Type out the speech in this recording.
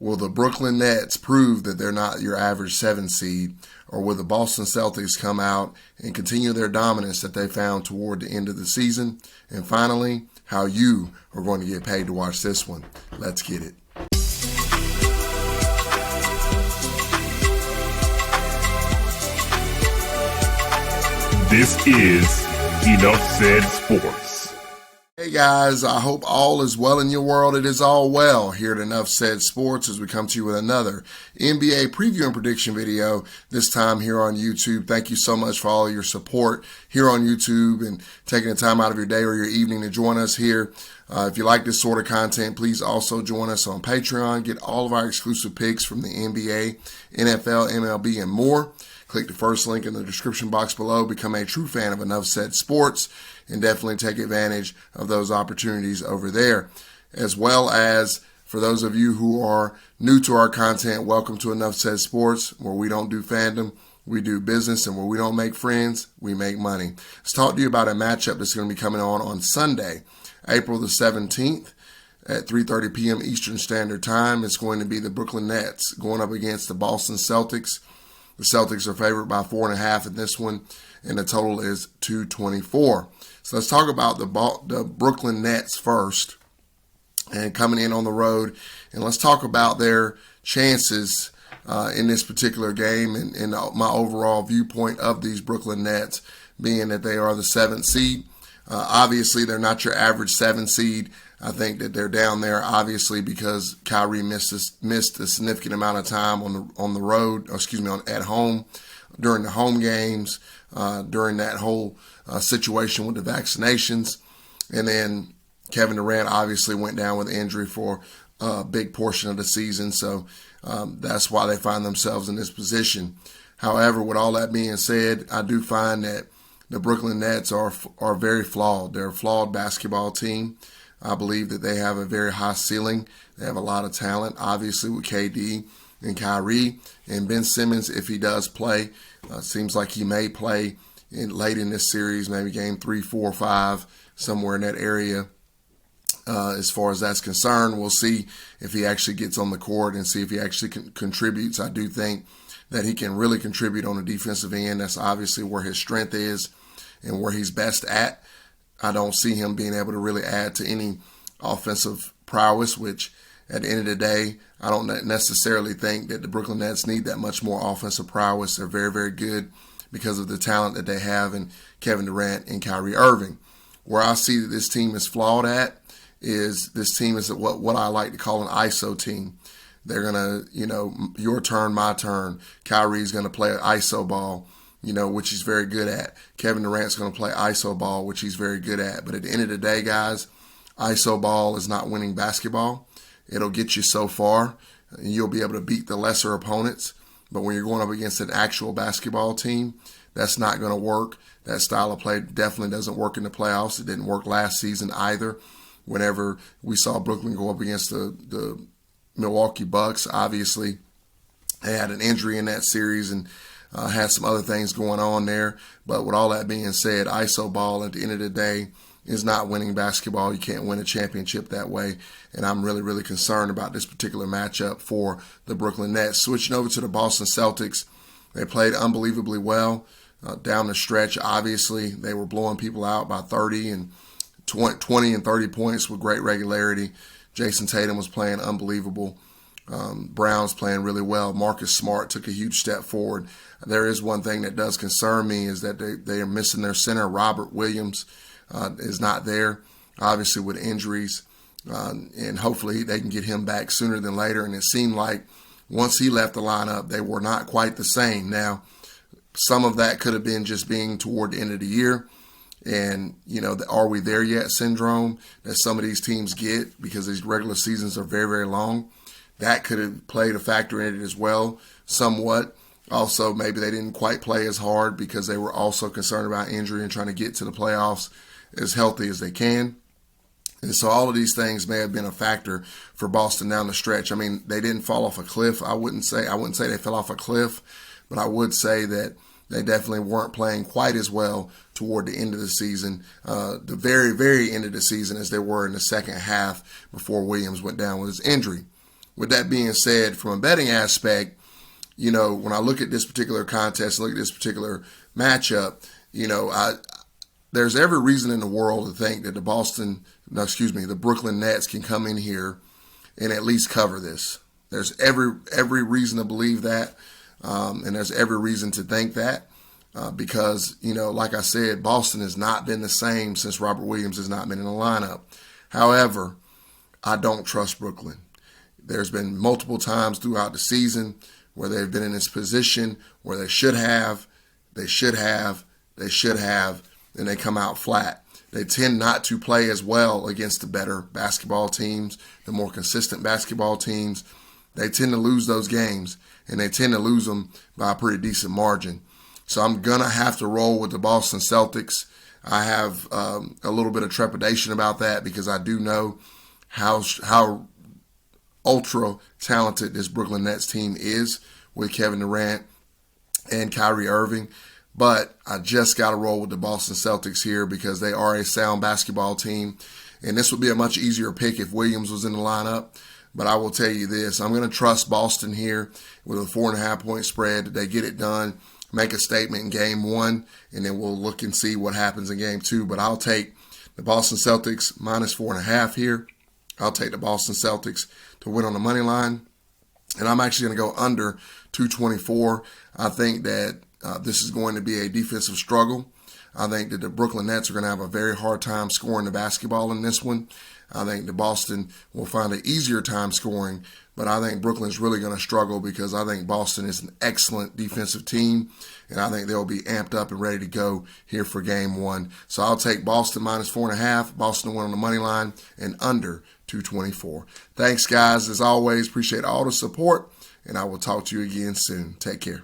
Will the Brooklyn Nets prove that they're not your average 7 seed, or will the Boston Celtics come out and continue their dominance that they found toward the end of the season? And finally, how you are going to get paid to watch this one. Let's get it. This is Enough Said Sports. Hey guys, I hope all is well in your world. It is all well here at Enough Said Sports as we come to you with another NBA preview and prediction video, this time here on YouTube. Thank you so much for all your support here on YouTube and taking the time out of your day or your evening to join us here. If you like this sort of content, please also join us on Patreon. Get all of our exclusive picks from the NBA, NFL, MLB, and more. Click the first link in the description box below. Become a true fan of Enough Said Sports and definitely take advantage of those opportunities over there. As well as for those of you who are new to our content, welcome to Enough Said Sports, where we don't do fandom, we do business, and where we don't make friends, we make money. Let's talk to you about a matchup that's going to be coming on Sunday, April the 17th at 3:30 p.m. Eastern Standard Time. It's going to be the Brooklyn Nets going up against the Boston Celtics. The Celtics are favored by 4.5 in this one, and the total is 224. So let's talk about the Brooklyn Nets first, and coming in on the road, and let's talk about their chances in this particular game and my overall viewpoint of these Brooklyn Nets, being that they are the 7th seed. Obviously, they're not your average 7 seed. I think that they're down there obviously because Kyrie missed a significant amount of time on the road, at home during the home games, during that whole situation with the vaccinations. And then Kevin Durant obviously went down with injury for a big portion of the season. So that's why they find themselves in this position. However, with all that being said, I do find that the Brooklyn Nets are very flawed. They're a flawed basketball team. I believe that they have a very high ceiling. They have a lot of talent, obviously, with KD and Kyrie. And Ben Simmons, if he does play, seems like he may play late in this series, maybe game 3, 4, 5, somewhere in that area. As far as that's concerned, we'll see if he actually gets on the court and see if he actually contributes. I do think that he can really contribute on the defensive end. That's obviously where his strength is and where he's best at. I don't see him being able to really add to any offensive prowess, which at the end of the day, I don't necessarily think that the Brooklyn Nets need that much more offensive prowess. They're very, very good because of the talent that they have in Kevin Durant and Kyrie Irving. Where I see that this team is flawed at is this team is what I like to call an ISO team. They're going to, your turn, my turn. Kyrie's going to play an ISO ball, which he's very good at. Kevin Durant's going to play ISO ball, which he's very good at. But at the end of the day, guys, ISO ball is not winning basketball. It'll get you so far, and you'll be able to beat the lesser opponents. But when you're going up against an actual basketball team, that's not going to work. That style of play definitely doesn't work in the playoffs. It didn't work last season either. Whenever we saw Brooklyn go up against the Milwaukee Bucks, obviously they had an injury in that series and had some other things going on there. But with all that being said, ISO ball at the end of the day is not winning basketball. You can't win a championship that way. And I'm really, really concerned about this particular matchup for the Brooklyn Nets. Switching over to the Boston Celtics, they played unbelievably well down the stretch. Obviously, they were blowing people out by 30 and 20 and 30 points with great regularity. Jason Tatum was playing unbelievable. Brown's playing really well. Marcus Smart took a huge step forward. There is one thing that does concern me is that they are missing their center. Robert Williams is not there, obviously with injuries. And hopefully they can get him back sooner than later. And it seemed like once he left the lineup, they were not quite the same. Now, some of that could have been just being toward the end of the year. And, the are we there yet syndrome that some of these teams get because these regular seasons are very, very long. That could have played a factor in it as well, somewhat. Also, maybe they didn't quite play as hard because they were also concerned about injury and trying to get to the playoffs as healthy as they can. And so all of these things may have been a factor for Boston down the stretch. I mean, they didn't fall off a cliff. I wouldn't say they fell off a cliff, but I would say that they definitely weren't playing quite as well toward the end of the season, the very, very end of the season as they were in the second half before Williams went down with his injury. with that being said, from a betting aspect, when I look at this particular contest, look at this particular matchup, there's every reason in the world to think that the Brooklyn Nets can come in here and at least cover this. There's every reason to believe that, and there's every reason to think that, because, like I said, Boston has not been the same since Robert Williams has not been in the lineup. However, I don't trust Brooklyn. There's been multiple times throughout the season where they've been in this position where they should have, and they come out flat. They tend not to play as well against the better basketball teams, the more consistent basketball teams. They tend to lose those games, and they tend to lose them by a pretty decent margin. So I'm going to have to roll with the Boston Celtics. I have a little bit of trepidation about that because I do know how ultra talented this Brooklyn Nets team is with Kevin Durant and Kyrie Irving. But I just got to roll with the Boston Celtics here because they are a sound basketball team. And this would be a much easier pick if Williams was in the lineup. But I will tell you this, I'm going to trust Boston here with a 4.5-point spread. They get it done, make a statement in game one, and then we'll look and see what happens in game two. But I'll take the Boston Celtics minus 4.5 here. I'll take the Boston Celtics to win on the money line. And I'm actually going to go under 224. I think that this is going to be a defensive struggle. I think that the Brooklyn Nets are going to have a very hard time scoring the basketball in this one. I think the Boston will find an easier time scoring, but I think Brooklyn's really going to struggle because I think Boston is an excellent defensive team, and I think they'll be amped up and ready to go here for game one. So I'll take Boston minus 4.5, Boston to win on the money line, and under 224. Thanks, guys. As always, appreciate all the support, and I will talk to you again soon. Take care.